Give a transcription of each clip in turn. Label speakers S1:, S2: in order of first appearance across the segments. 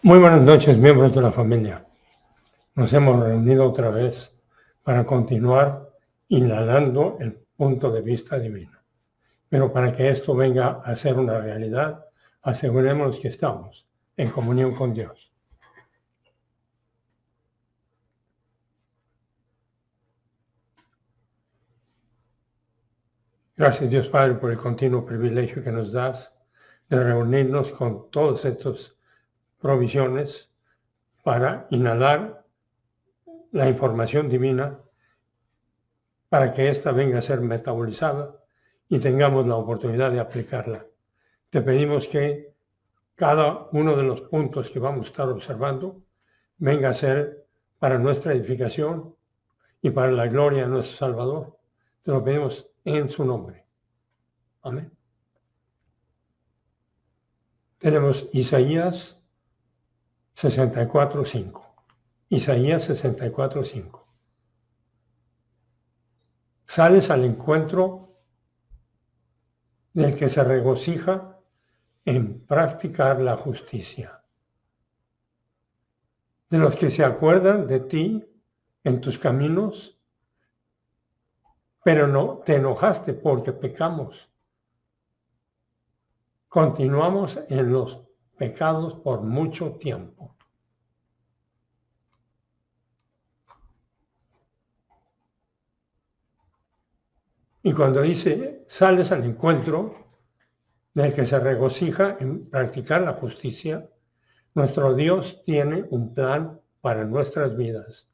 S1: Muy buenas noches, miembros de la familia. Nos hemos reunido otra vez para continuar inhalando el punto de vista divino. Pero para que esto venga a ser una realidad, asegurémonos que estamos en comunión con Dios. Gracias Dios Padre por el continuo privilegio que nos das de reunirnos con todas estas provisiones para inhalar la información divina, para que ésta venga a ser metabolizada y tengamos la oportunidad de aplicarla. Te pedimos que cada uno de los puntos que vamos a estar observando venga a ser para nuestra edificación y para la gloria de nuestro Salvador. Te lo pedimos en su nombre. Amén. Tenemos Isaías 64:5. Isaías 64:5. Sales al encuentro del que se regocija en practicar la justicia, de los que se acuerdan de ti en tus caminos, pero no te enojaste porque pecamos. Continuamos en los pecados por mucho tiempo. Y cuando dice, sales al encuentro del que se regocija en practicar la justicia, nuestro Dios tiene un plan para nuestras vidas.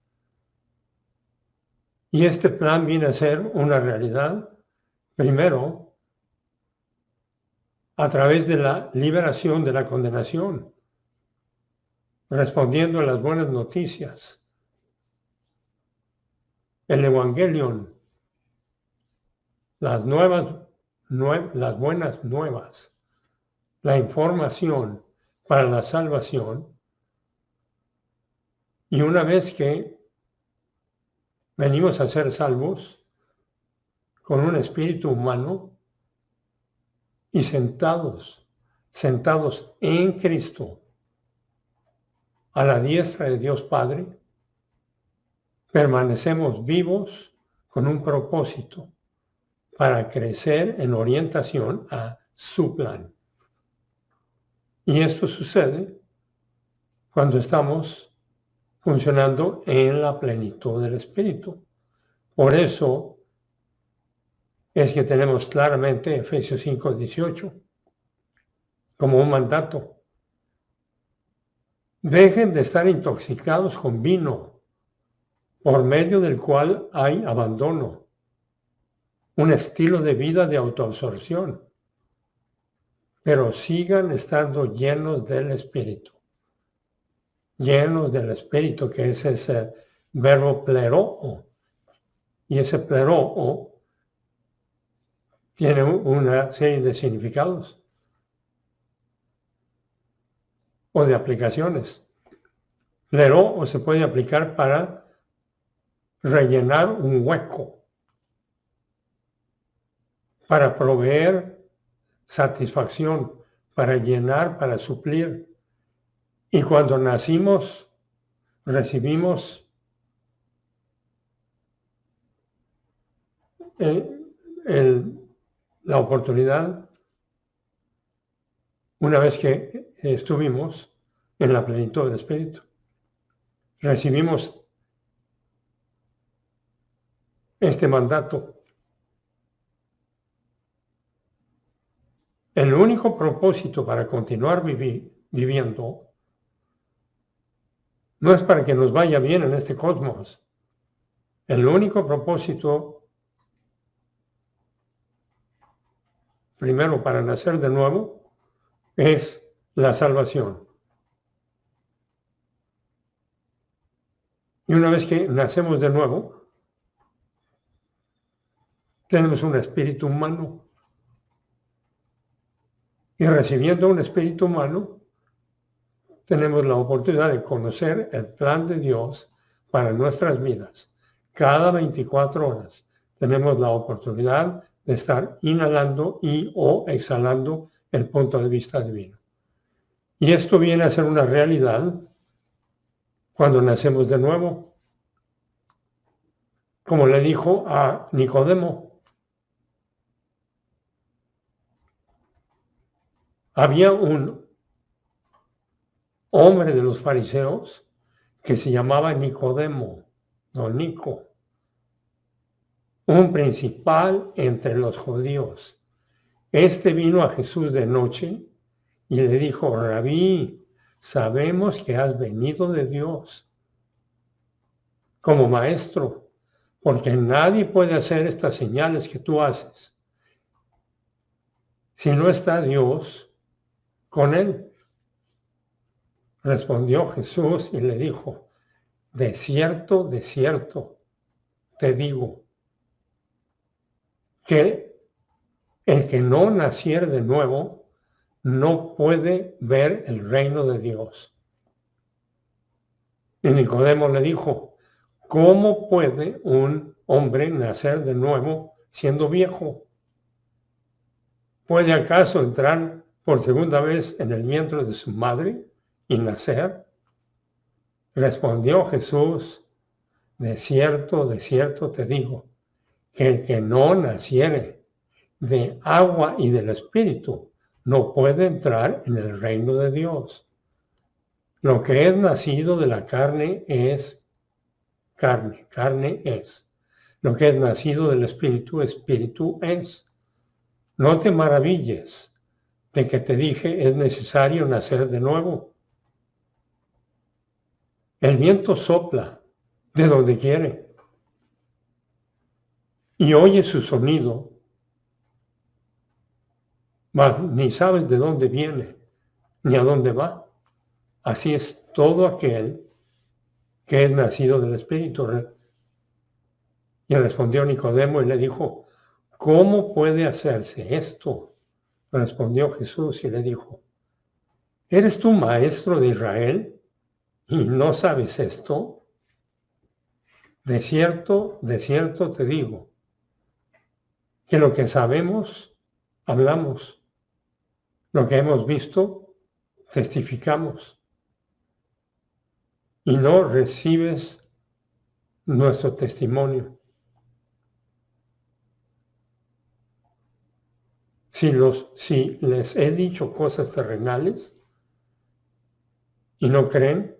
S1: Y este plan viene a ser una realidad, primero, a través de la liberación de la condenación, respondiendo a las buenas noticias, el Evangelion, las buenas nuevas, la información para la salvación. Y una vez que venimos a ser salvos con un espíritu humano y sentados en Cristo, a la diestra de Dios Padre, permanecemos vivos con un propósito para crecer en orientación a su plan. Y esto sucede cuando estamos funcionando en la plenitud del Espíritu. Por eso es que tenemos claramente Efesios 5:18 como un mandato. Dejen de estar intoxicados con vino, por medio del cual hay abandono, un estilo de vida de autoabsorción, pero sigan estando llenos del Espíritu. Llenos del Espíritu, que es ese verbo pleroo. Y ese pleroo tiene una serie de significados o de aplicaciones. Pleroo se puede aplicar para rellenar un hueco, para proveer satisfacción, para llenar, para suplir. Y cuando nacimos, recibimos la oportunidad, una vez que estuvimos en la plenitud del Espíritu, recibimos este mandato. El único propósito para continuar viviendo no es para que nos vaya bien en este cosmos. El único propósito, primero para nacer de nuevo, es la salvación. Y una vez que nacemos de nuevo, tenemos un espíritu humano. Y recibiendo un espíritu humano, tenemos la oportunidad de conocer el plan de Dios para nuestras vidas. Cada 24 horas tenemos la oportunidad de estar inhalando y o exhalando el punto de vista divino. Y esto viene a ser una realidad cuando nacemos de nuevo. Como le dijo a Nicodemo, había un hombre de los fariseos que se llamaba Nicodemo, no Nico, un principal entre los judíos. Este vino a Jesús de noche y le dijo: Rabí, sabemos que has venido de Dios como maestro, porque nadie puede hacer estas señales que tú haces si no está Dios con él. Respondió Jesús y le dijo: de cierto, te digo, que el que no naciere de nuevo no puede ver el reino de Dios. Y Nicodemo le dijo: ¿cómo puede un hombre nacer de nuevo siendo viejo? ¿Puede acaso entrar por segunda vez en el vientre de su madre y nacer? Respondió Jesús: de cierto, te digo, que el que no naciere de agua y del Espíritu no puede entrar en el reino de Dios. Lo que es nacido de la carne es carne, carne es. Lo que es nacido del Espíritu, Espíritu es. No te maravilles de que te dije: es necesario nacer de nuevo. El viento sopla de donde quiere y oye su sonido, mas ni sabes de dónde viene ni a dónde va. Así es todo aquel que es nacido del Espíritu. Y respondió Nicodemo y le dijo: ¿cómo puede hacerse esto? Respondió Jesús y le dijo: ¿eres tú maestro de Israel y no sabes esto? De cierto, te digo, que lo que sabemos, hablamos. Lo que hemos visto, testificamos. Y no recibes nuestro testimonio. Si les he dicho cosas terrenales y no creen,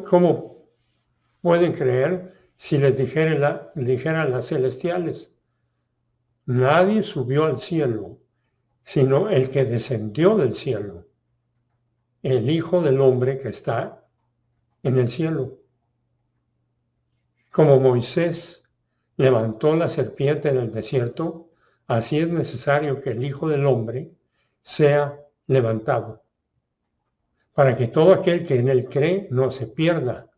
S1: ¿cómo pueden creer si les dijeran las celestiales? Nadie subió al cielo, sino el que descendió del cielo, el Hijo del Hombre que está en el cielo. Como Moisés levantó la serpiente en el desierto, así es necesario que el Hijo del Hombre sea levantado, para que todo aquel que en él cree no se pierda,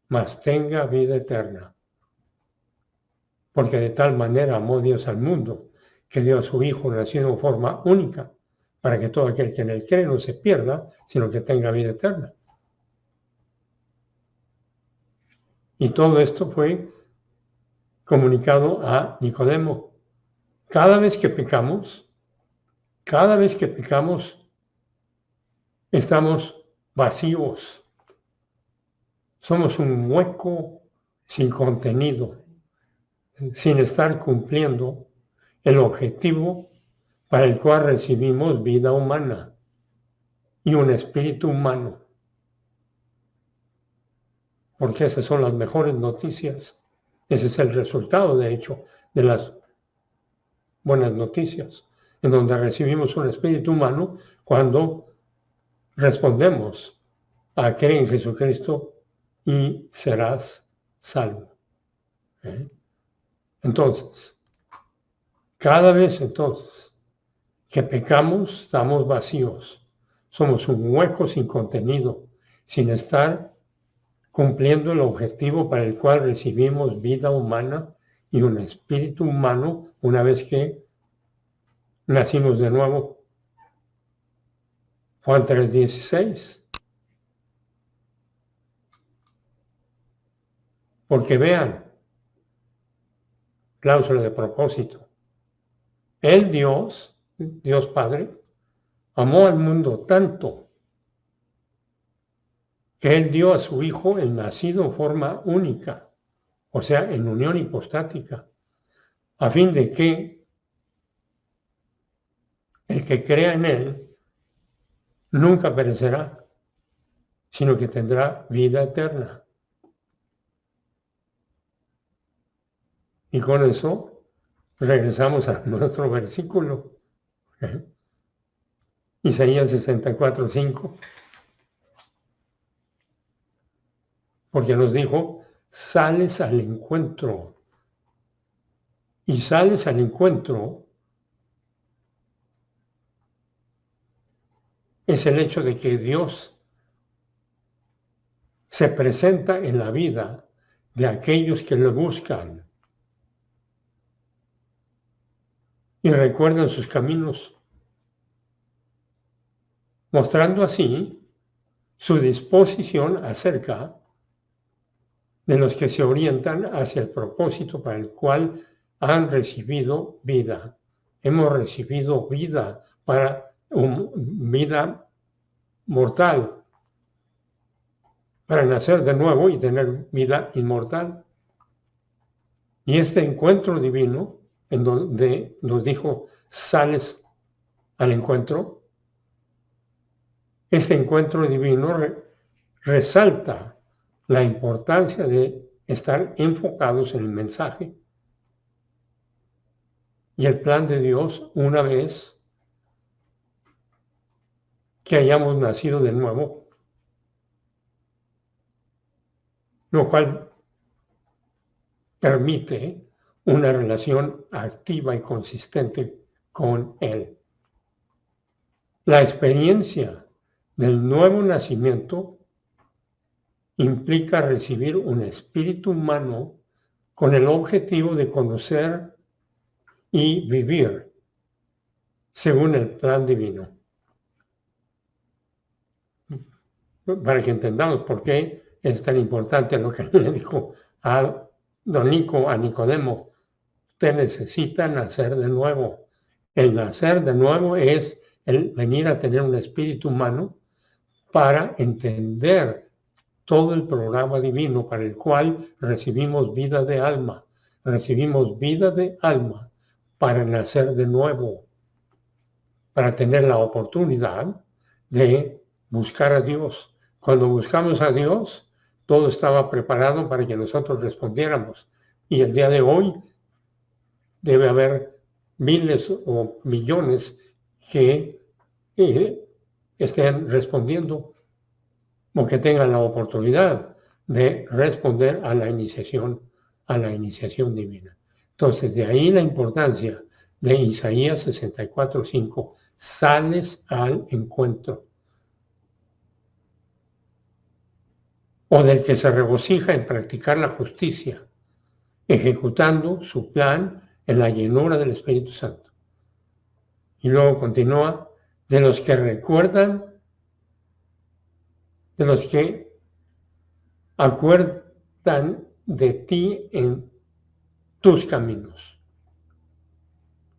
S1: mas tenga vida eterna. Porque de tal manera amó Dios al mundo, que dio a su Hijo nacido en forma única, para que todo aquel que en él cree no se pierda, sino que tenga vida eterna. Y todo esto fue comunicado a Nicodemo. Cada vez que pecamos, estamos vacíos. Somos un hueco sin contenido, sin estar cumpliendo el objetivo para el cual recibimos vida humana y un espíritu humano. Porque esas son las mejores noticias. Ese es el resultado, de hecho, de las buenas noticias, en donde recibimos un espíritu humano cuando respondemos a creer en Jesucristo y serás salvo. Entonces, cada vez que pecamos, estamos vacíos. Somos un hueco sin contenido, sin estar cumpliendo el objetivo para el cual recibimos vida humana y un espíritu humano una vez que nacimos de nuevo. Juan 3:16. Porque vean, cláusula de propósito, el Dios Padre, amó al mundo tanto que Él dio a su Hijo el nacido en forma única, o sea, en unión hipostática, a fin de que el que crea en Él nunca perecerá, sino que tendrá vida eterna. Y con eso regresamos a nuestro versículo, Isaías 64:5, porque nos dijo, sales al encuentro. Y sales al encuentro es el hecho de que Dios se presenta en la vida de aquellos que lo buscan y recuerdan sus caminos, mostrando así su disposición acerca de los que se orientan hacia el propósito para el cual han recibido vida. Hemos recibido vida para vida mortal, para nacer de nuevo y tener vida inmortal. Y este encuentro divino, en donde nos dijo, sales al encuentro, este encuentro divino resalta la importancia de estar enfocados en el mensaje y el plan de Dios una vez que hayamos nacido de nuevo, lo cual permite una relación activa y consistente con Él. La experiencia del nuevo nacimiento implica recibir un espíritu humano con el objetivo de conocer y vivir según el plan divino. Para que entendamos por qué es tan importante lo que le dijo a don Nico, a Nicodemo, usted necesita nacer de nuevo. El nacer de nuevo es el venir a tener un espíritu humano para entender todo el programa divino para el cual recibimos vida de alma. Recibimos vida de alma para nacer de nuevo, para tener la oportunidad de buscar a Dios. Cuando buscamos a Dios, todo estaba preparado para que nosotros respondiéramos. Y el día de hoy debe haber miles o millones que estén respondiendo o que tengan la oportunidad de responder a la iniciación divina. Entonces, de ahí la importancia de Isaías 64:5, sales al encuentro. O del que se regocija en practicar la justicia, ejecutando su plan en la llenura del Espíritu Santo. Y luego continúa, de los que recuerdan, de los que acuerdan de ti en tus caminos.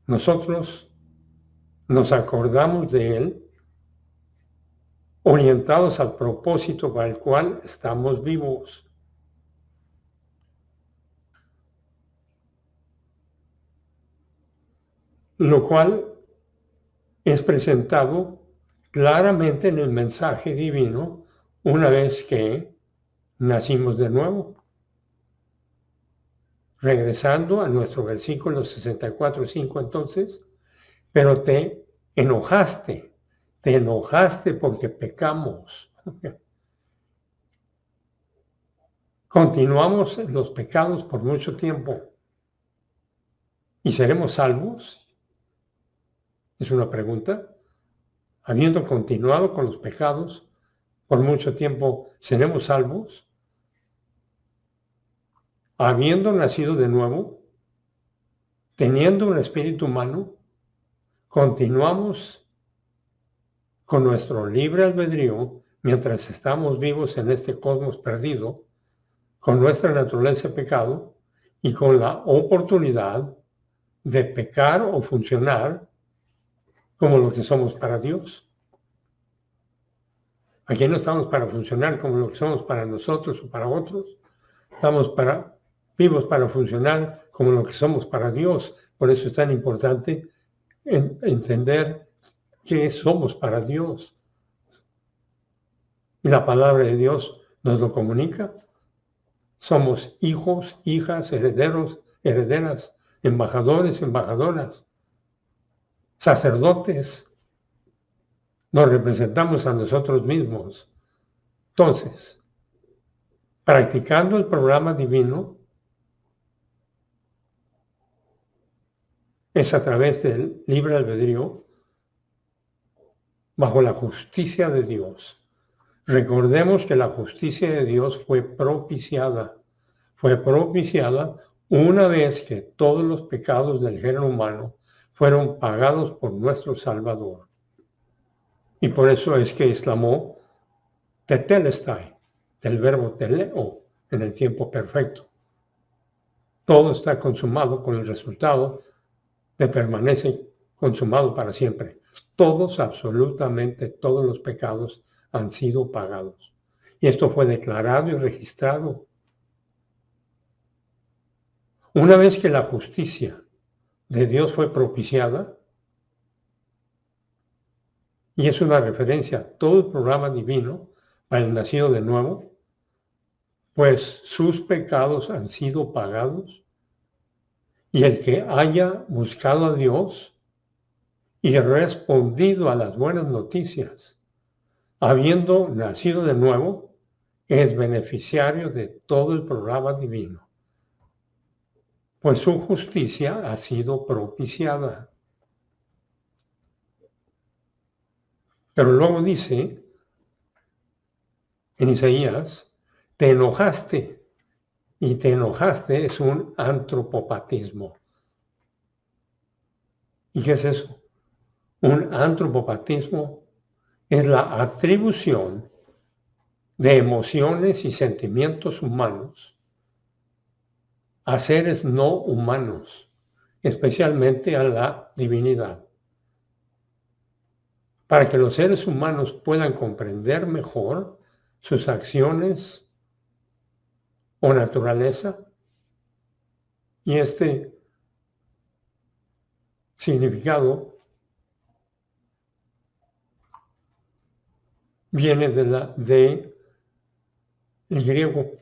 S1: Nosotros nos acordamos de Él, orientados al propósito para el cual estamos vivos. Lo cual es presentado claramente en el mensaje divino una vez que nacimos de nuevo. Regresando a nuestro versículo 64:5 entonces, pero te enojaste porque pecamos. Continuamos en los pecados por mucho tiempo. ¿Y seremos salvos? Es una pregunta. Habiendo continuado con los pecados por mucho tiempo, ¿seremos salvos? Habiendo nacido de nuevo, teniendo un espíritu humano, continuamos con nuestro libre albedrío mientras estamos vivos en este cosmos perdido, con nuestra naturaleza de pecado y con la oportunidad de pecar o funcionar como lo que somos para Dios. Aquí no estamos para funcionar como lo que somos para nosotros o para otros. Estamos vivos para funcionar como lo que somos para Dios. Por eso es tan importante entender qué somos para Dios. Y la palabra de Dios nos lo comunica. Somos hijos, hijas, herederos, herederas, embajadores, embajadoras, sacerdotes. Nos representamos a nosotros mismos. Entonces, practicando el programa divino es a través del libre albedrío, bajo la justicia de Dios. Recordemos que la justicia de Dios fue propiciada una vez que todos los pecados del género humano fueron pagados por nuestro Salvador. Y por eso es que exclamó tetelestai, del verbo teleo, en el tiempo perfecto. Todo está consumado con el resultado de permanece consumado para siempre. Todos, absolutamente todos los pecados han sido pagados. Y esto fue declarado y registrado. Una vez que la justicia de Dios fue propiciada, y es una referencia a todo el programa divino para el nacido de nuevo, pues sus pecados han sido pagados, y el que haya buscado a Dios y respondido a las buenas noticias, habiendo nacido de nuevo, es beneficiario de todo el programa divino, pues su justicia ha sido propiciada. Pero luego dice en Isaías, te enojaste, y te enojaste es un antropopatismo. ¿Y qué es eso? Un antropopatismo es la atribución de emociones y sentimientos humanos a seres no humanos, especialmente a la divinidad. Para que los seres humanos puedan comprender mejor sus acciones o naturaleza, y este significado viene del griego,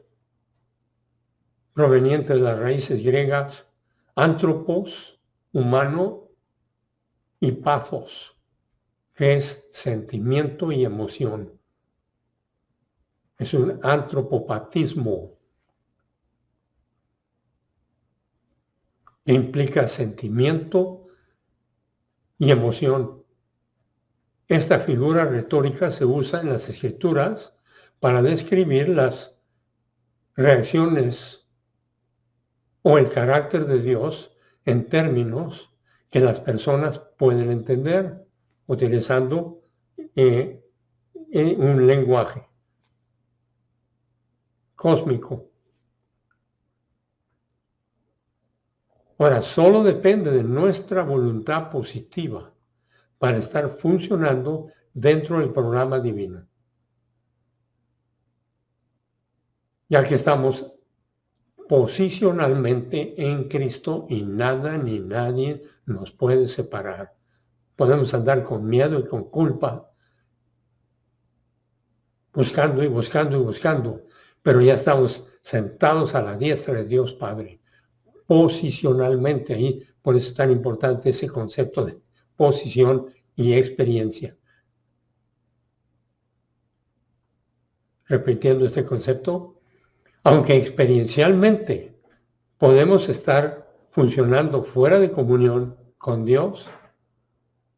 S1: proveniente de las raíces griegas antropos, humano, y pathos, que es sentimiento y emoción. Es un antropopatismo que implica sentimiento y emoción. Esta figura retórica se usa en las escrituras para describir las reacciones o el carácter de Dios en términos que las personas pueden entender, utilizando un lenguaje cósmico. Ahora, solo depende de nuestra voluntad positiva para estar funcionando dentro del programa divino, ya que estamos posicionalmente en Cristo y nada ni nadie nos puede separar. Podemos andar con miedo y con culpa, buscando y buscando y buscando, pero ya estamos sentados a la diestra de Dios Padre, posicionalmente ahí. Por eso es tan importante ese concepto de posición y experiencia. Repitiendo este concepto, aunque experiencialmente podemos estar funcionando fuera de comunión con Dios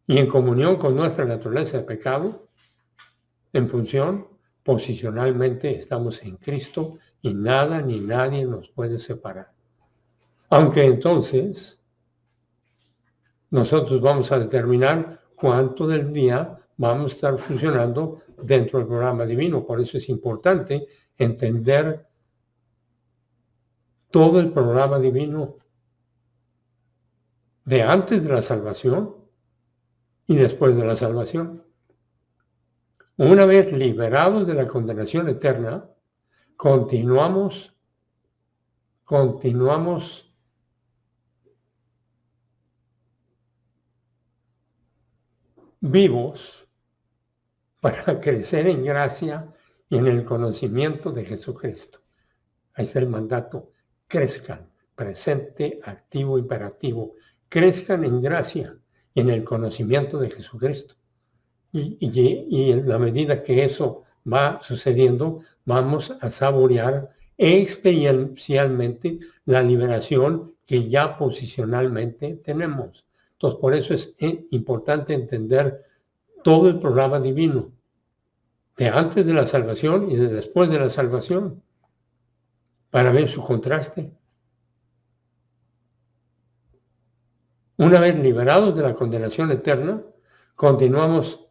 S1: y en comunión con nuestra naturaleza de pecado, en función, posicionalmente estamos en Cristo y nada ni nadie nos puede separar. Aunque entonces nosotros vamos a determinar cuánto del día vamos a estar funcionando dentro del programa divino. Por eso es importante entender todo el programa divino de antes de la salvación y después de la salvación. una vez liberados de la condenación eterna, continuamos vivos para crecer en gracia y en el conocimiento de Jesucristo. Ahí está el mandato. Crezcan, presente, activo, imperativo. Crezcan en gracia y en el conocimiento de Jesucristo. Y en la medida que eso va sucediendo, vamos a saborear experiencialmente la liberación que ya posicionalmente tenemos. Entonces, por eso es importante entender todo el programa divino, de antes de la salvación y de después de la salvación, para ver su contraste. Una vez liberados de la condenación eterna, continuamos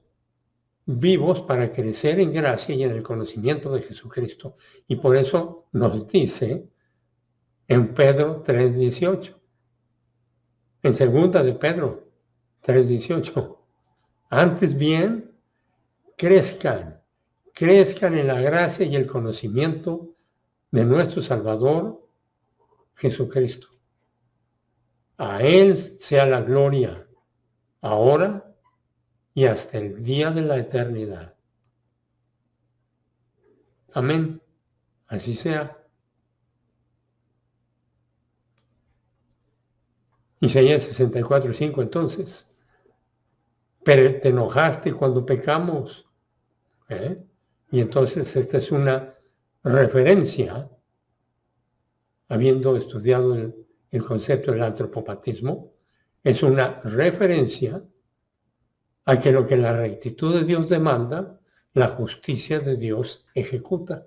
S1: vivos para crecer en gracia y en el conocimiento de Jesucristo. Y por eso nos dice en Pedro 3:18, en segunda de Pedro 3:18, antes bien, crezcan en la gracia y el conocimiento de nuestro Salvador Jesucristo. A Él sea la gloria, ahora y hasta el día de la eternidad. Amén. Así sea. Isaías 64:5 entonces. Pero te enojaste cuando pecamos. Y entonces esta es una referencia, habiendo estudiado el concepto del antropopatismo, es una referencia a que lo que la rectitud de Dios demanda, la justicia de Dios ejecuta.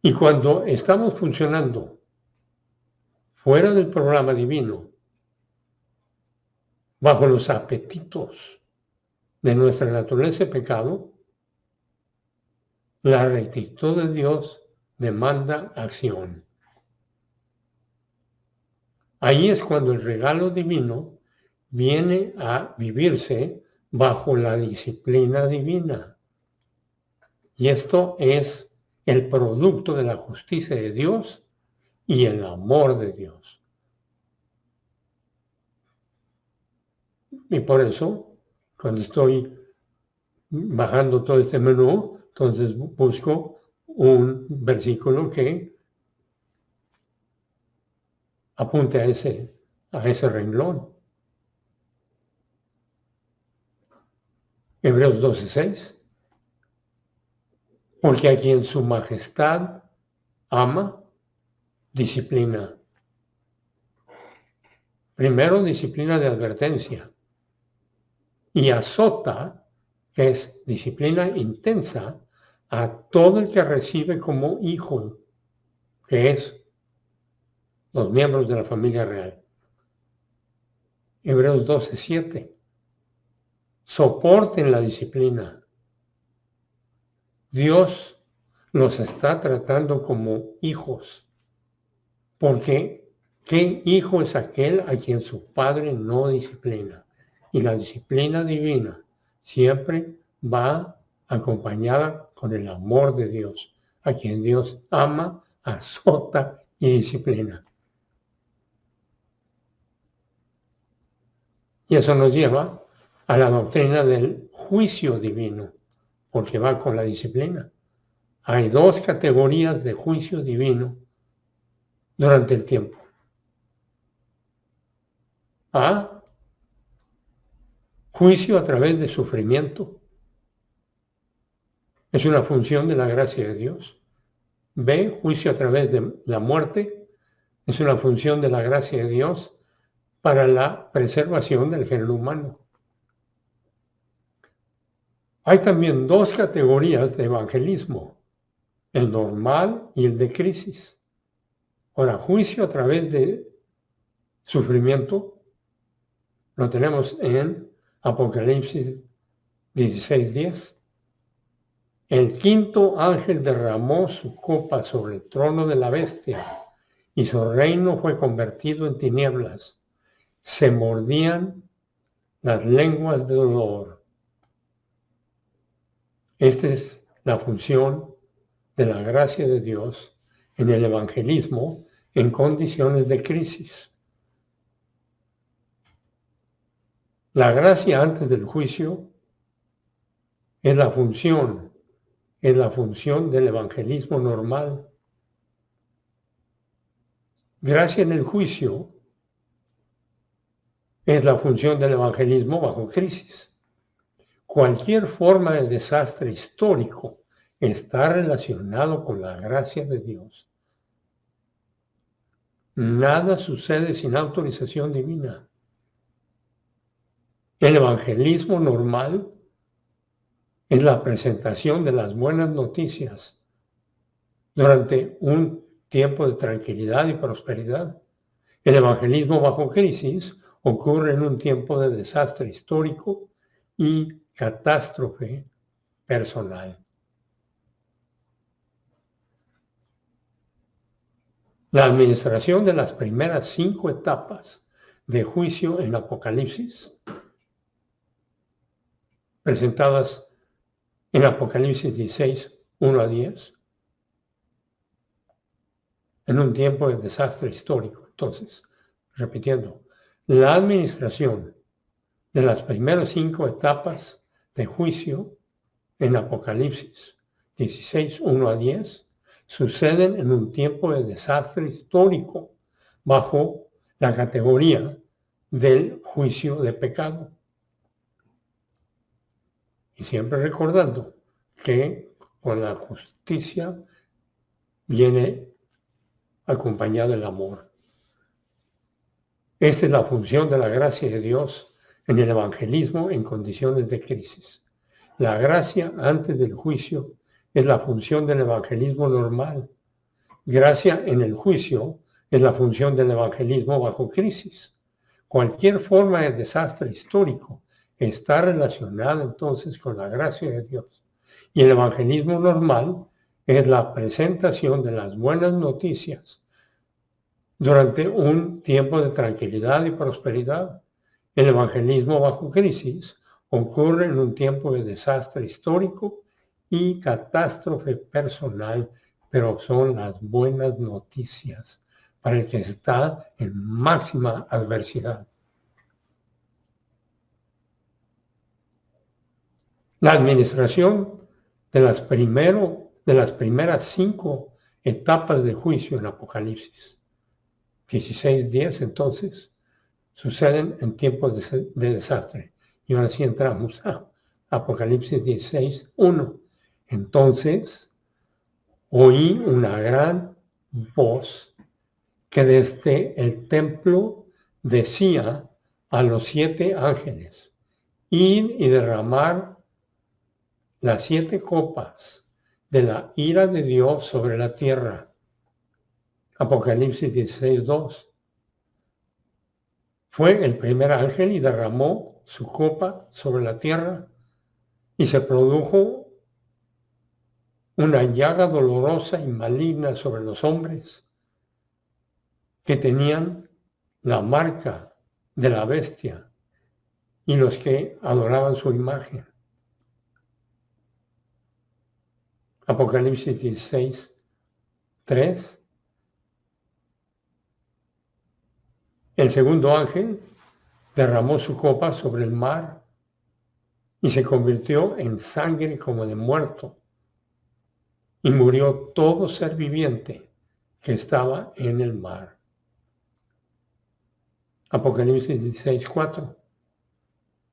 S1: Y cuando estamos funcionando fuera del programa divino, bajo los apetitos de nuestra naturaleza de pecado, la rectitud de Dios demanda acción. Ahí es cuando el regalo divino viene a vivirse bajo la disciplina divina. Y esto es el producto de la justicia de Dios y el amor de Dios. Y por eso, cuando estoy bajando todo este menú, entonces busco un versículo que apunte a ese renglón. Hebreos 12:6. Porque a quien su majestad ama, disciplina. Primero, disciplina de advertencia. Y azota, que es disciplina intensa, a todo el que recibe como hijo, que es los miembros de la familia real. Hebreos 12:7. Soporten la disciplina. Dios los está tratando como hijos, porque ¿qué hijo es aquel a quien su padre no disciplina? Y la disciplina divina siempre va acompañada con el amor de Dios, a quien Dios ama, azota y disciplina. Y eso nos lleva a la doctrina del juicio divino, porque va con la disciplina. Hay dos categorías de juicio divino durante el tiempo. A, juicio a través de sufrimiento. Es una función de la gracia de Dios. B, juicio a través de la muerte. Es una función de la gracia de Dios para la preservación del género humano. Hay también dos categorías de evangelismo, el normal y el de crisis. Ahora, juicio a través de sufrimiento lo tenemos en Apocalipsis 16:10. El quinto ángel derramó su copa sobre el trono de la bestia y su reino fue convertido en tinieblas. Se mordían las lenguas de dolor. Esta es la función de la gracia de Dios en el evangelismo en condiciones de crisis. La gracia antes del juicio es la función del evangelismo normal. Gracia en el juicio es la función del evangelismo bajo crisis. Cualquier forma de desastre histórico está relacionado con la gracia de Dios. Nada sucede sin autorización divina. El evangelismo normal es la presentación de las buenas noticias durante un tiempo de tranquilidad y prosperidad. El evangelismo bajo crisis ocurre en un tiempo de desastre histórico y catástrofe personal. La administración de las primeras 5 etapas de juicio en Apocalipsis, presentadas en Apocalipsis 16, 1 a 10, en un tiempo de desastre histórico. Entonces, repitiendo, la administración de las primeras 5 etapas de juicio en Apocalipsis 16, 1 a 10, suceden en un tiempo de desastre histórico bajo la categoría del juicio de pecado. Y siempre recordando que con la justicia viene acompañado el amor. Esta es la función de la gracia de Dios en el evangelismo en condiciones de crisis. La gracia antes del juicio es la función del evangelismo normal. Gracia en el juicio es la función del evangelismo bajo crisis. Cualquier forma de desastre histórico está relacionada entonces con la gracia de Dios. Y el evangelismo normal es la presentación de las buenas noticias durante un tiempo de tranquilidad y prosperidad. El evangelismo bajo crisis ocurre en un tiempo de desastre histórico y catástrofe personal, pero son las buenas noticias para el que está en máxima adversidad. La administración de las primeras 5 etapas de juicio en Apocalipsis 16:10, entonces, suceden en tiempos de desastre. Y ahora sí entramos a Apocalipsis 16:1. Entonces, oí una gran voz que desde el templo decía a los 7 ángeles: id y derramar las 7 copas de la ira de Dios sobre la tierra. Apocalipsis 16:2. Fue el primer ángel y derramó su copa sobre la tierra y se produjo una llaga dolorosa y maligna sobre los hombres que tenían la marca de la bestia y los que adoraban su imagen. Apocalipsis 16:3. El segundo ángel derramó su copa sobre el mar y se convirtió en sangre como de muerto, y murió todo ser viviente que estaba en el mar. Apocalipsis 16:4.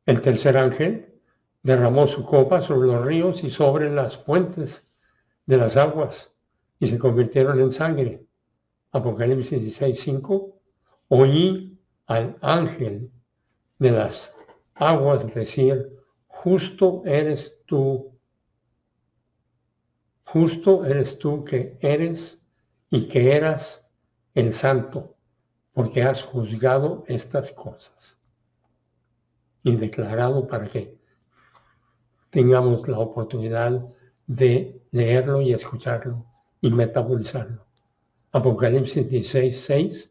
S1: El tercer ángel derramó su copa sobre los ríos y sobre las fuentes de las aguas, y se convirtieron en sangre. Apocalipsis 16:5. Oí al ángel de las aguas decir: justo eres tú que eres y que eras el santo, porque has juzgado estas cosas. Y declarado para que tengamos la oportunidad de leerlo y escucharlo y metabolizarlo. Apocalipsis 16:6.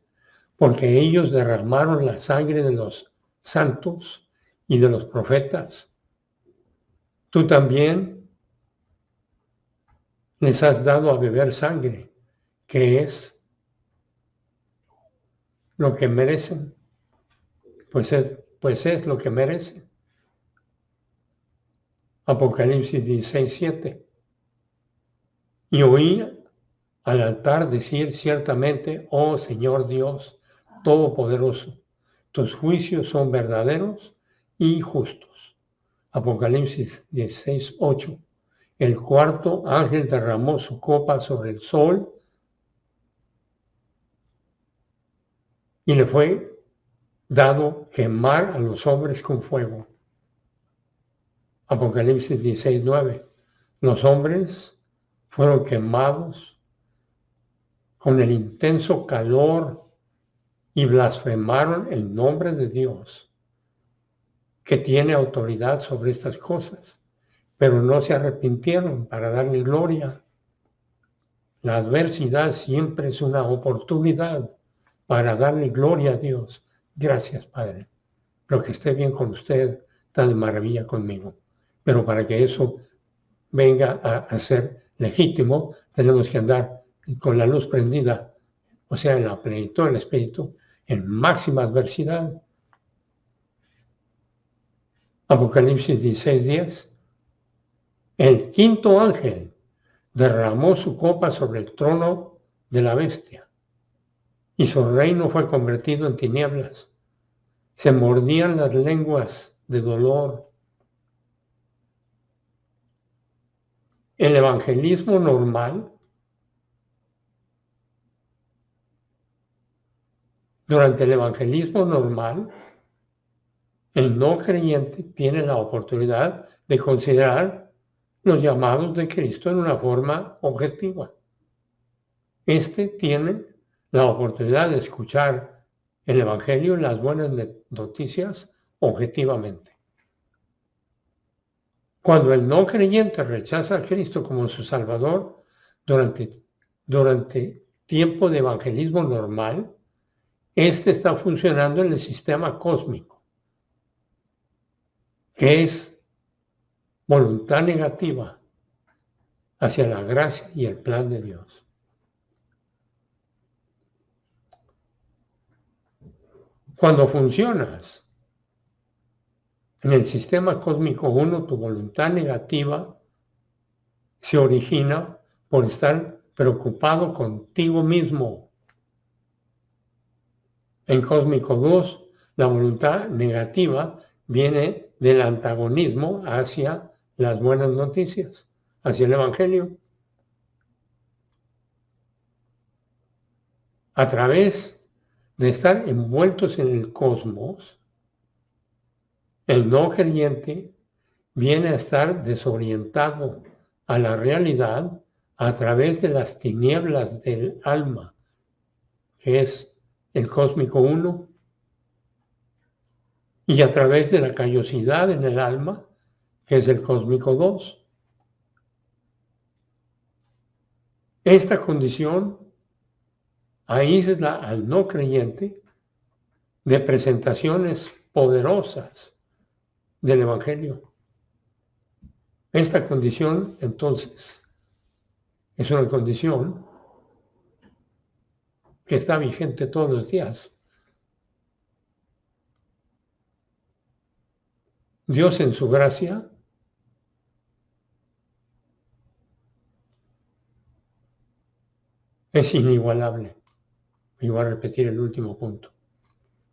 S1: Porque ellos derramaron la sangre de los santos y de los profetas. Tú también les has dado a beber sangre, que es lo que merecen, pues es lo que merecen. Apocalipsis 16:7. Y oí al altar decir ciertamente, oh Señor Dios Todopoderoso, tus juicios son verdaderos y justos. Apocalipsis 16:8. El cuarto ángel derramó su copa sobre el sol y le fue dado quemar a los hombres con fuego. Apocalipsis 16:9. Los hombres fueron quemados con el intenso calor y blasfemaron el nombre de Dios, que tiene autoridad sobre estas cosas, pero no se arrepintieron para darle gloria. La adversidad siempre es una oportunidad para darle gloria a Dios. Gracias, Padre. Lo que esté bien con usted está de maravilla conmigo. Pero para que eso venga a ser legítimo, tenemos que andar con la luz prendida, o sea, en la plenitud del Espíritu, en máxima adversidad. Apocalipsis 16:10. El quinto ángel derramó su copa sobre el trono de la bestia y su reino fue convertido en tinieblas. Se mordían las lenguas de dolor. El evangelismo normal, durante el evangelismo normal, el no creyente tiene la oportunidad de considerar los llamados de Cristo en una forma objetiva. Este tiene la oportunidad de escuchar el Evangelio y las buenas noticias objetivamente. Cuando el no creyente rechaza a Cristo como su Salvador durante tiempo de evangelismo normal, este está funcionando en el sistema cósmico, que es voluntad negativa hacia la gracia y el plan de Dios. Cuando funcionas en el sistema cósmico 1, tu voluntad negativa se origina por estar preocupado contigo mismo. En cósmico 2, la voluntad negativa viene del antagonismo hacia las buenas noticias, hacia el Evangelio. A través de estar envueltos en el cosmos, el no creyente viene a estar desorientado a la realidad a través de las tinieblas del alma, que es el cósmico 1, y a través de la callosidad en el alma, que es el cósmico 2. Esta condición aísla al no creyente de presentaciones poderosas del Evangelio. Esta condición, entonces, es una condición que está vigente todos los días. Dios en su gracia es inigualable. Y voy a repetir el último punto.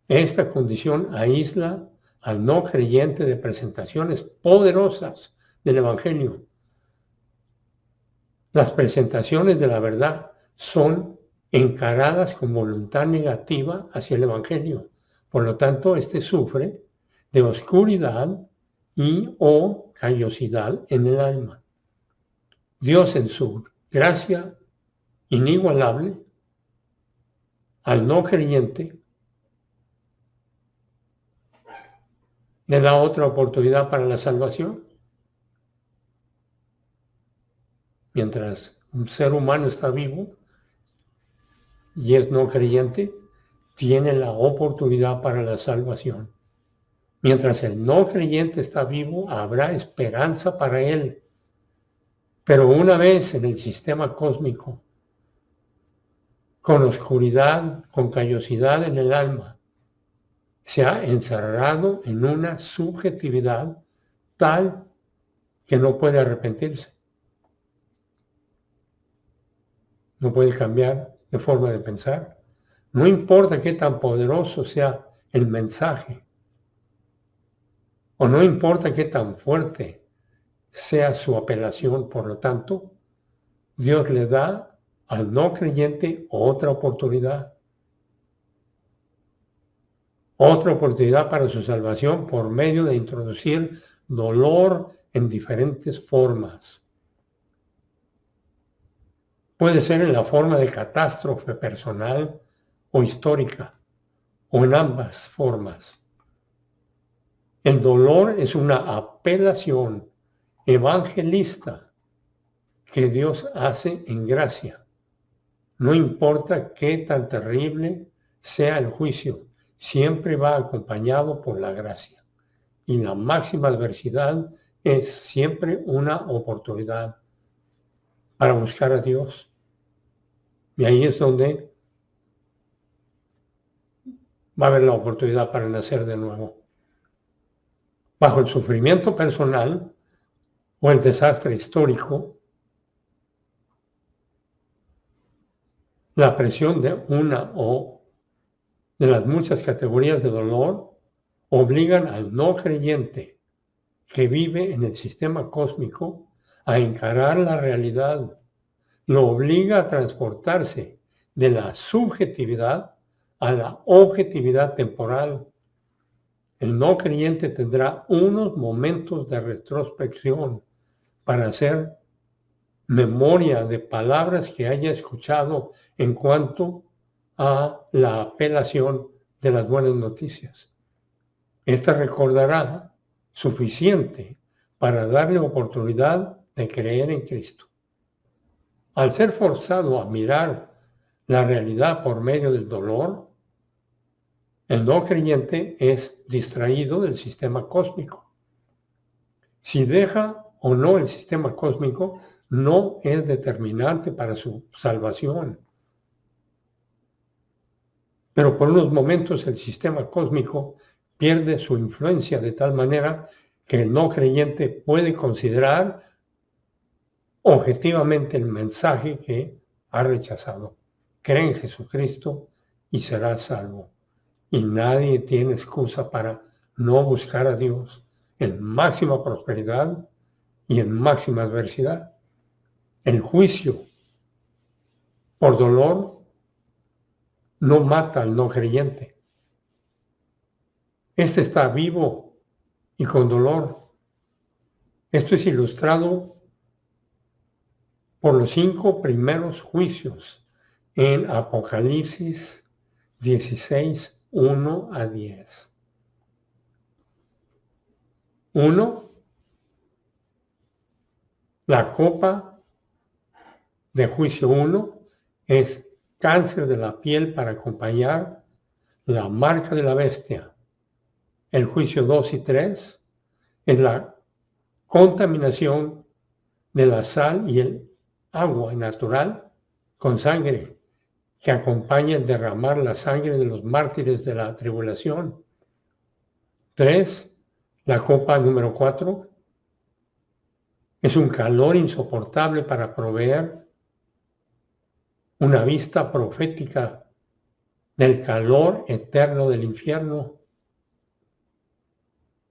S1: Esta condición aísla al no creyente de presentaciones poderosas del Evangelio. Las presentaciones de la verdad son encaradas con voluntad negativa hacia el Evangelio. Por lo tanto, este sufre de oscuridad y o callosidad en el alma. Dios en su gracia inigualable al no creyente le da otra oportunidad para la salvación. Mientras un ser humano está vivo y es no creyente, tiene la oportunidad para la salvación. Mientras el no creyente está vivo, habrá esperanza para él. Pero una vez en el sistema cósmico, con oscuridad, con callosidad en el alma, se ha encerrado en una subjetividad tal que no puede arrepentirse, no puede cambiar de forma de pensar. No importa qué tan poderoso sea el mensaje, o no importa qué tan fuerte sea su apelación, por lo tanto, Dios le da al no creyente otra oportunidad para su salvación por medio de introducir dolor en diferentes formas. Puede ser en la forma de catástrofe personal o histórica, o en ambas formas. El dolor es una apelación evangelista que Dios hace en gracia. No importa qué tan terrible sea el juicio, siempre va acompañado por la gracia. Y la máxima adversidad es siempre una oportunidad para buscar a Dios. Y ahí es donde va a haber la oportunidad para nacer de nuevo. Bajo el sufrimiento personal o el desastre histórico, la presión de una o de las muchas categorías de dolor obligan al no creyente que vive en el sistema cósmico a encarar la realidad. Lo obliga a transportarse de la subjetividad a la objetividad temporal. El no creyente tendrá unos momentos de retrospección para hacer memoria de palabras que haya escuchado en cuanto a la apelación de las buenas noticias. Esta recordará suficiente para darle oportunidad de creer en Cristo. Al ser forzado a mirar la realidad por medio del dolor, el no creyente es distraído del sistema cósmico. Si deja o no el sistema cósmico, no es determinante para su salvación. Pero por unos momentos el sistema cósmico pierde su influencia de tal manera que el no creyente puede considerar objetivamente el mensaje que ha rechazado. Cree en Jesucristo y será salvo. Y nadie tiene excusa para no buscar a Dios en máxima prosperidad y en máxima adversidad. El juicio por dolor no mata al no creyente. Este está vivo y con dolor. Esto es ilustrado por los 5 primeros juicios en Apocalipsis 16, 1 a 10. 1. La copa de juicio 1 es cáncer de la piel para acompañar la marca de la bestia. El juicio 2 y 3 es la contaminación de la sal y el agua natural con sangre, que acompaña el derramar la sangre de los mártires de la tribulación. 3. La copa número 4 es un calor insoportable para proveer una vista profética del calor eterno del infierno.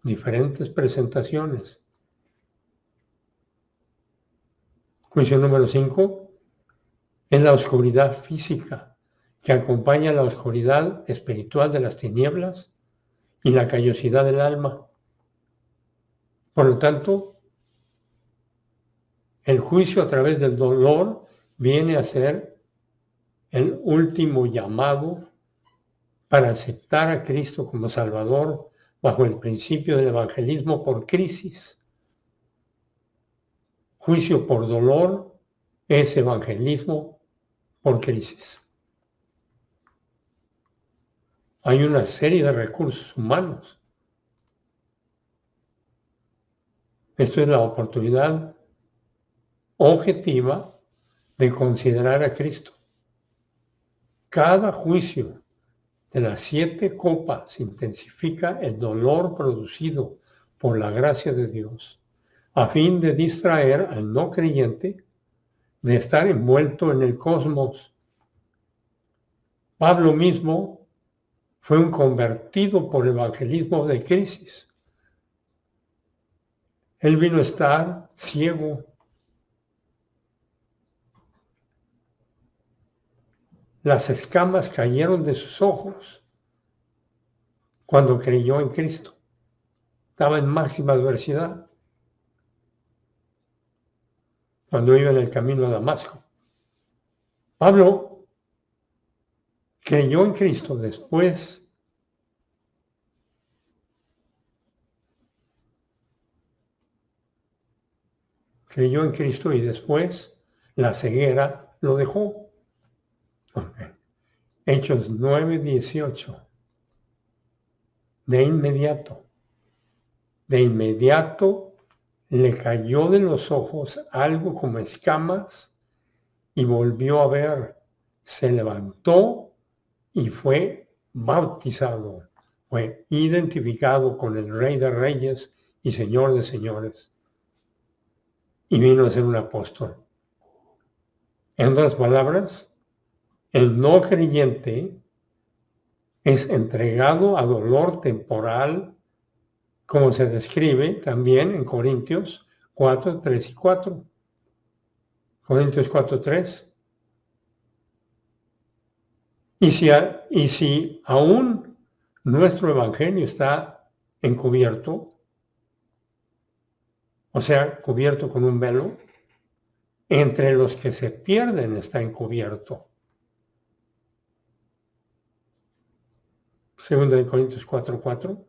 S1: Diferentes presentaciones. Juicio número 5 es la oscuridad física que acompaña la oscuridad espiritual de las tinieblas y la callosidad del alma. Por lo tanto, el juicio a través del dolor viene a ser el último llamado para aceptar a Cristo como Salvador bajo el principio del evangelismo por crisis. Juicio por dolor es evangelismo por crisis. Hay una serie de recursos humanos. Esto es la oportunidad objetiva de considerar a Cristo. Cada juicio de las 7 copas intensifica el dolor producido por la gracia de Dios, a fin de distraer al no creyente de estar envuelto en el cosmos. Pablo mismo fue un convertido por el evangelismo de crisis. Él vino a estar ciego. Las escamas cayeron de sus ojos cuando creyó en Cristo. Estaba en máxima adversidad cuando iba en el camino a Damasco. Pablo creyó en Cristo después y después la ceguera lo dejó. Okay. Hechos 9:18. De inmediato le cayó de los ojos algo como escamas y volvió a ver. Se levantó y fue bautizado. Fue identificado con el Rey de Reyes y Señor de Señores. Y vino a ser un apóstol. En otras palabras, el no creyente es entregado a dolor temporal, como se describe también en Corintios 4:3 y 4. Corintios 4:3. Y si aún nuestro evangelio está encubierto, o sea, cubierto con un velo, entre los que se pierden está encubierto. Segunda de Corintios 4:4.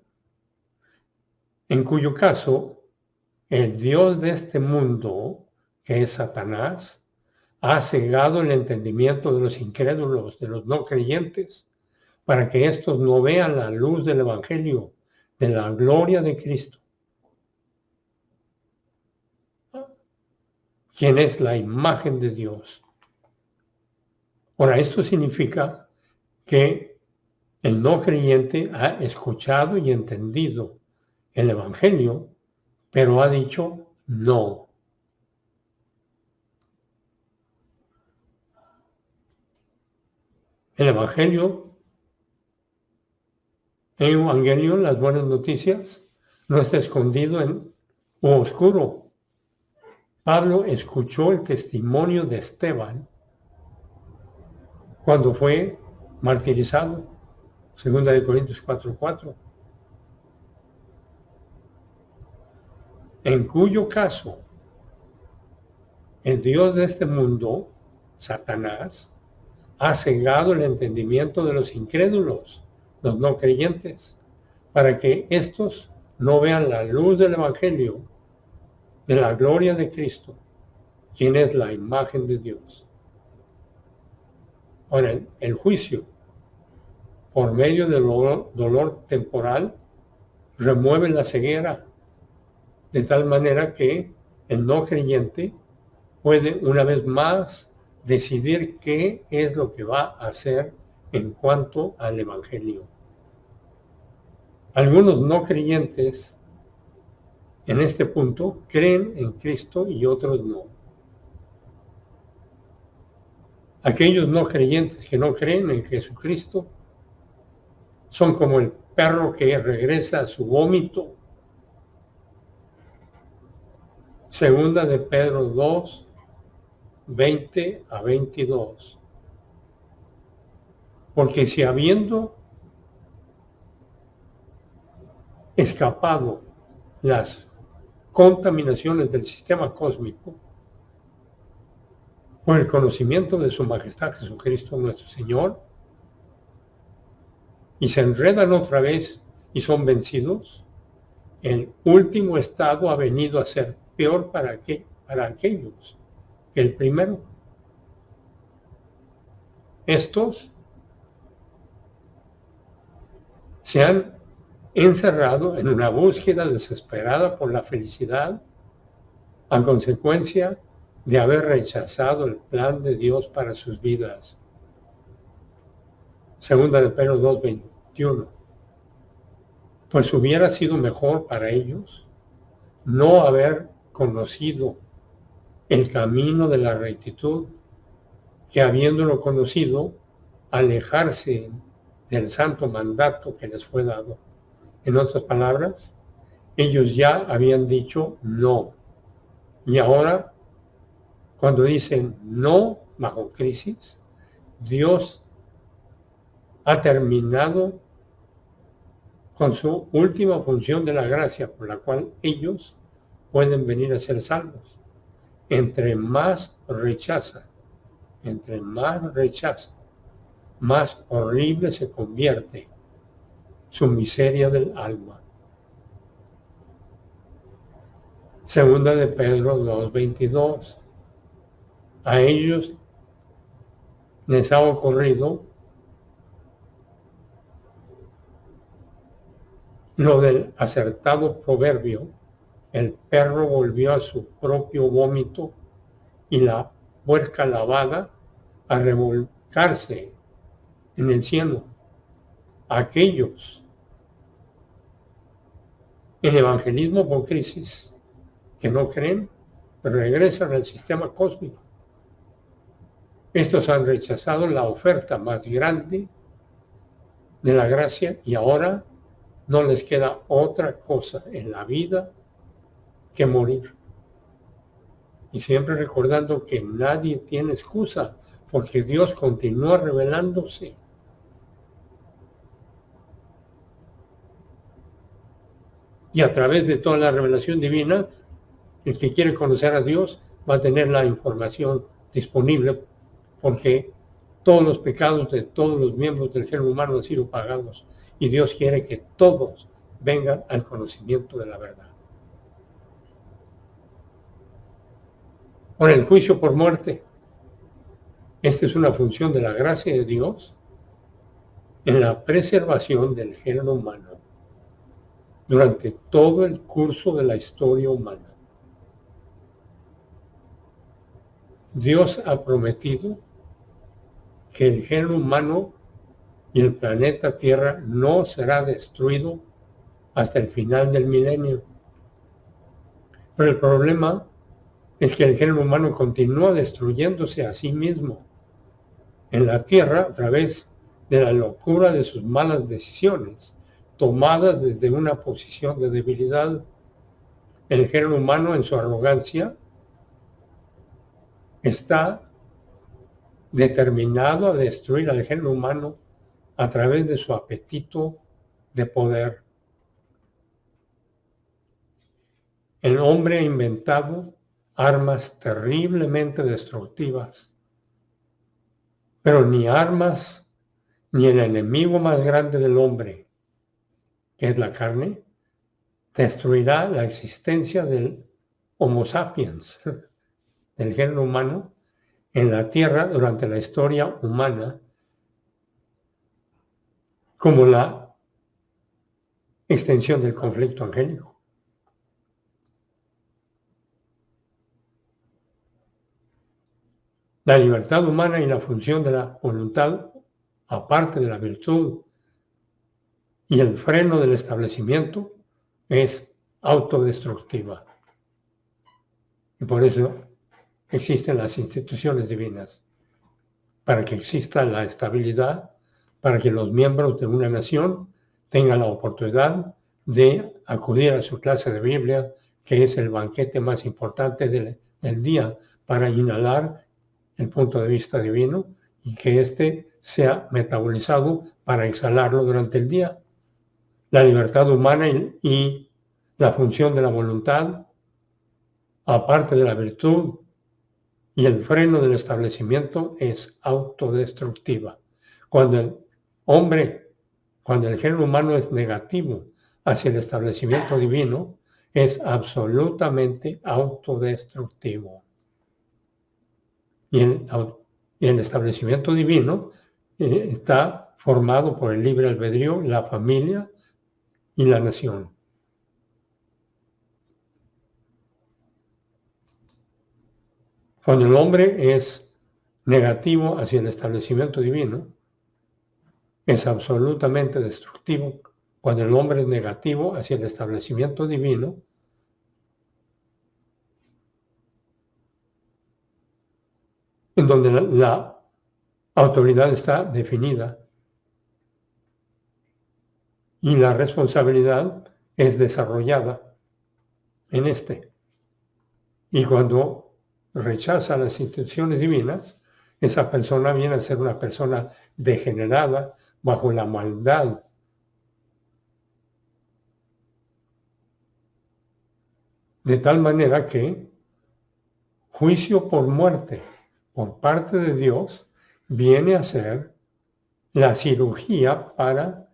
S1: En cuyo caso, el Dios de este mundo, que es Satanás, ha cegado el entendimiento de los incrédulos, de los no creyentes, para que éstos no vean la luz del Evangelio, de la gloria de Cristo, quien es la imagen de Dios. Ahora, esto significa que el no creyente ha escuchado y entendido el Evangelio, pero ha dicho no. El Evangelio, las buenas noticias, no está escondido en oscuro. Pablo escuchó el testimonio de Esteban cuando fue martirizado, segunda de Corintios 4:4, en cuyo caso el Dios de este mundo, Satanás, ha cegado el entendimiento de los incrédulos, los no creyentes, para que éstos no vean la luz del Evangelio, de la gloria de Cristo, quien es la imagen de Dios. Ahora, el juicio, por medio del dolor temporal, remueve la ceguera, de tal manera que el no creyente puede una vez más decidir qué es lo que va a hacer en cuanto al Evangelio. Algunos no creyentes en este punto creen en Cristo y otros no. Aquellos no creyentes que no creen en Jesucristo son como el perro que regresa a su vómito. Segunda de Pedro 2, 20 a 22. Porque si habiendo escapado las contaminaciones del sistema cósmico, por el conocimiento de su majestad Jesucristo nuestro Señor, y se enredan otra vez y son vencidos, el último estado ha venido a ser peor para aquellos que el primero. Estos se han encerrado en una búsqueda desesperada por la felicidad, a consecuencia de haber rechazado el plan de Dios para sus vidas. Segunda de Pedro 2:21. Pues hubiera sido mejor para ellos no haber conocido el camino de la rectitud que, habiéndolo conocido, alejarse del santo mandato que les fue dado. En otras palabras, ellos ya habían dicho no. Y ahora, cuando dicen no bajo crisis, Dios ha terminado con su última función de la gracia, por la cual ellos pueden venir a ser salvos. Entre más rechaza, más horrible se convierte su miseria del alma. Segunda de Pedro 2:22. A ellos les ha ocurrido lo del acertado proverbio: el perro volvió a su propio vómito y la puerca lavada a revolcarse en el cielo. Aquellos en evangelismo por crisis que no creen regresan al sistema cósmico. Estos han rechazado la oferta más grande de la gracia y ahora no les queda otra cosa en la vida que morir. Y siempre recordando que nadie tiene excusa, porque Dios continúa revelándose. Y a través de toda la revelación divina, el que quiere conocer a Dios va a tener la información disponible, porque todos los pecados de todos los miembros del género humano han sido pagados. Y Dios quiere que todos vengan al conocimiento de la verdad. Ahora, el juicio por muerte. Esta es una función de la gracia de Dios en la preservación del género humano durante todo el curso de la historia humana. Dios ha prometido que el género humano y el planeta Tierra no será destruido hasta el final del milenio. Pero el problema es que el género humano continúa destruyéndose a sí mismo en la Tierra a través de la locura de sus malas decisiones, tomadas desde una posición de debilidad. El género humano, en su arrogancia, está determinado a destruir al género humano a través de su apetito de poder. El hombre ha inventado armas terriblemente destructivas, pero ni armas ni el enemigo más grande del hombre, que es la carne, destruirá la existencia del Homo sapiens, del género humano, en la Tierra durante la historia humana, como la extensión del conflicto angélico. La libertad humana y la función de la voluntad, aparte de la virtud y el freno del establecimiento, es autodestructiva. Y por eso existen las instituciones divinas, para que exista la estabilidad, para que los miembros de una nación tengan la oportunidad de acudir a su clase de Biblia, que es el banquete más importante del día, para inhalar el punto de vista divino y que éste sea metabolizado para exhalarlo durante el día. La libertad humana y la función de la voluntad, aparte de la virtud y el freno del establecimiento, es autodestructiva. Cuando el género humano es negativo hacia el establecimiento divino, es absolutamente autodestructivo. Y el establecimiento divino está formado por el libre albedrío, la familia y la nación. Cuando el hombre es negativo hacia el establecimiento divino, es absolutamente destructivo. Cuando el hombre es negativo hacia el establecimiento divino, en donde la autoridad está definida y la responsabilidad es desarrollada en este. Y cuando rechaza las instituciones divinas, esa persona viene a ser una persona degenerada bajo la maldad. De tal manera que juicio por muerte por parte de Dios viene a ser la cirugía para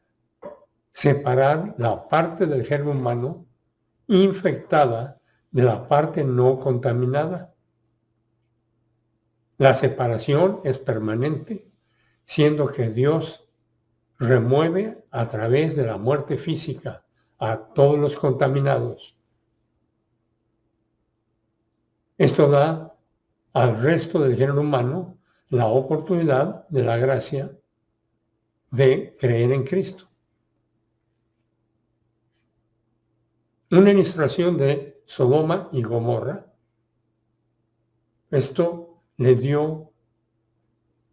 S1: separar la parte del género humano infectada de la parte no contaminada. La separación es permanente, siendo que Dios remueve a través de la muerte física a todos los contaminados. Esto da al resto del género humano la oportunidad de la gracia de creer en Cristo. Una ilustración de Sodoma y Gomorra. Esto le dio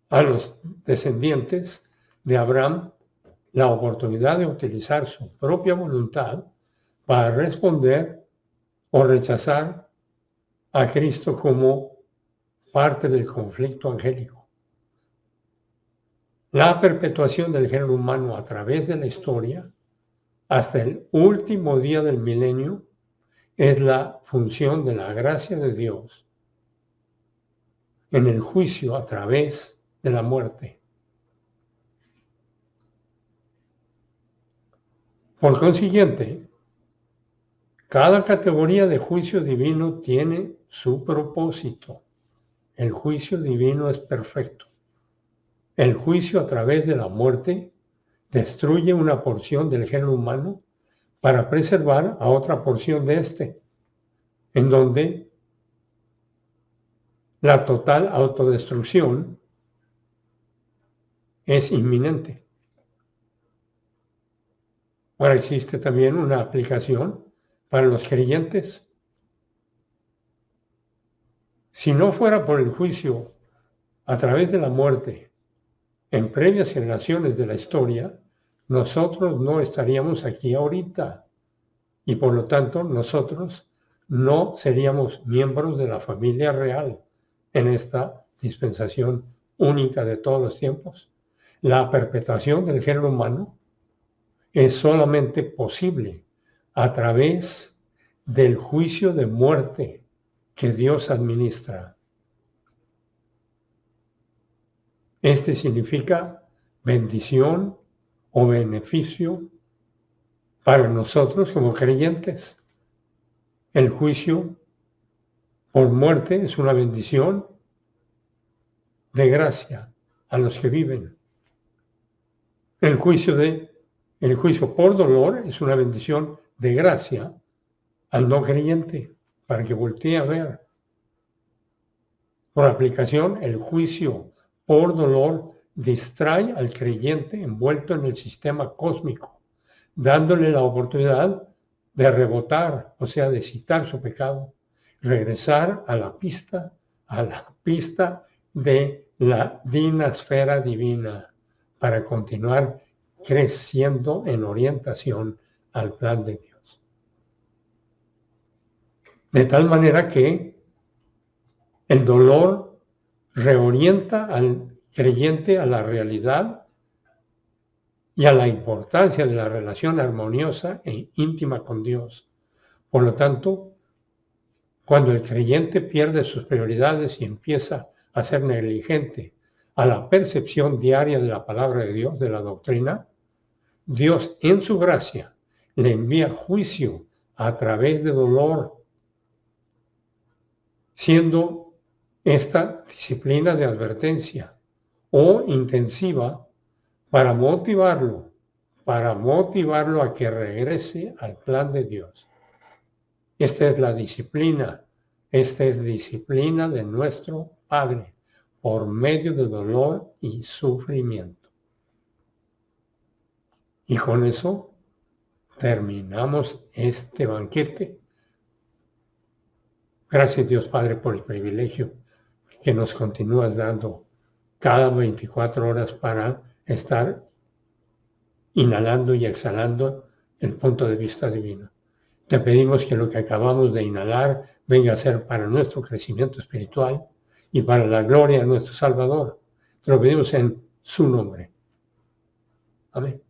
S1: a los descendientes de Abraham la oportunidad de utilizar su propia voluntad para responder o rechazar a Cristo como parte del conflicto angélico. La perpetuación del género humano a través de la historia hasta el último día del milenio es la función de la gracia de Dios en el juicio a través de la muerte. Por consiguiente, cada categoría de juicio divino tiene su propósito. El juicio divino es perfecto. El juicio a través de la muerte destruye una porción del género humano para preservar a otra porción de este, en donde la total autodestrucción es inminente. Ahora existe también una aplicación para los creyentes. Si no fuera por el juicio a través de la muerte en previas generaciones de la historia, nosotros no estaríamos aquí ahorita y por lo tanto nosotros no seríamos miembros de la familia real en esta dispensación única de todos los tiempos. La perpetuación del género humano es solamente posible a través del juicio de muerte que Dios administra. Este significa bendición o beneficio para nosotros como creyentes. El juicio por muerte es una bendición de gracia a los que viven. El juicio por dolor es una bendición de gracia al no creyente, para que voltee a ver. Por aplicación, el juicio por dolor distrae al creyente envuelto en el sistema cósmico, dándole la oportunidad de rebotar, o sea, de citar su pecado, regresar a la pista de la dinasfera divina, para continuar creciendo en orientación al plan de Dios. De tal manera que el dolor reorienta al creyente a la realidad y a la importancia de la relación armoniosa e íntima con Dios. Por lo tanto, cuando el creyente pierde sus prioridades y empieza a ser negligente a la percepción diaria de la palabra de Dios, de la doctrina, Dios en su gracia le envía juicio a través de dolor, siendo esta disciplina de advertencia o intensiva para motivarlo a que regrese al plan de Dios. Esta es la disciplina Esta es disciplina de nuestro Padre por medio de dolor y sufrimiento. Y con eso terminamos este banquete. Gracias Dios Padre por el privilegio que nos continúas dando cada 24 horas para estar inhalando y exhalando el punto de vista divino. Te pedimos que lo que acabamos de inhalar venga a ser para nuestro crecimiento espiritual y para la gloria de nuestro Salvador. Te lo pedimos en su nombre. Amén.